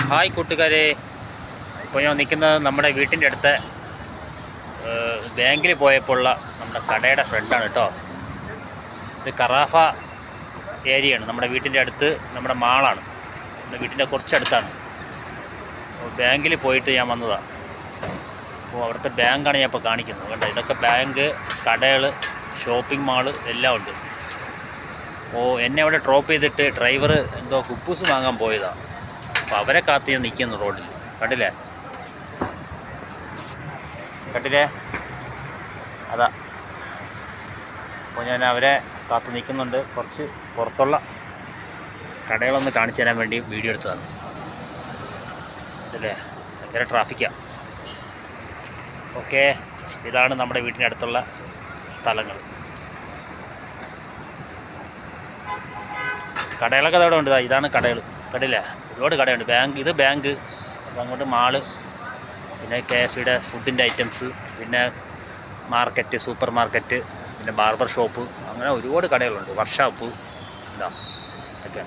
Hi കൂട്ടുകാരെ, ഇപ്പോൾ ഞാൻ നിൽക്കുന്നത് നമ്മുടെ വീട്ടിൻ്റെ അടുത്ത് ബാങ്കിൽ പോയപ്പോഴുള്ള നമ്മുടെ കടയുടെ ഫ്രണ്ടാണ് കേട്ടോ. ഇത് കറാഫ ഏരിയയാണ്, നമ്മുടെ വീട്ടിൻ്റെ അടുത്ത് നമ്മുടെ മാളാണ്, നമ്മുടെ വീട്ടിൻ്റെ കുറച്ചടുത്താണ്. ബാങ്കിൽ പോയിട്ട് ഞാൻ വന്നതാണ്. അപ്പോൾ അവിടുത്തെ ബാങ്കാണ് ഞാൻ ഇപ്പോൾ കാണിക്കുന്നത്. കണ്ടോ, ഇതൊക്കെ ബാങ്ക്, കടകൾ, ഷോപ്പിംഗ് മാള് എല്ലാം ഉണ്ട്. അപ്പോൾ എന്നെ അവിടെ ഡ്രോപ്പ് ചെയ്തിട്ട് ഡ്രൈവർ എന്തോ കുപ്പൂസ് വാങ്ങാൻ പോയതാണ്. അപ്പോൾ അവരെ കാത്ത് ഞാൻ നിൽക്കുന്നു റോഡിൽ. കണ്ടില്ലേ അതാ. അപ്പോൾ ഞാൻ അവരെ കാത്ത് നിൽക്കുന്നുണ്ട്. കുറച്ച് പുറത്തുള്ള കടകളൊന്ന് കാണിച്ചു തരാൻ വേണ്ടി വീഡിയോ എടുത്തതാണ്. അതല്ലേ, ഭയങ്കര ട്രാഫിക്കാണ്. ഓക്കെ, ഇതാണ് നമ്മുടെ വീട്ടിൻ്റെ അടുത്തുള്ള സ്ഥലങ്ങൾ. കടകളൊക്കെ അവിടെ ഉണ്ട്. ഇതാണ് കടകൾ, കണ്ടില്ലേ, ഒരുപാട് കടയുണ്ട്. ബാങ്ക്, ഇത് ബാങ്ക്, അപ്പോൾ അങ്ങോട്ട് മാള്, പിന്നെ KFCയുടെ ഫുഡിൻ്റെ ഐറ്റംസ്, പിന്നെ മാർക്കറ്റ്, സൂപ്പർ മാർക്കറ്റ്, പിന്നെ ബാർബർ ഷോപ്പ്, അങ്ങനെ ഒരുപാട് കടകളുണ്ട്. വർക്ക്ഷോപ്പ് ഇതാ ഇതൊക്കെ.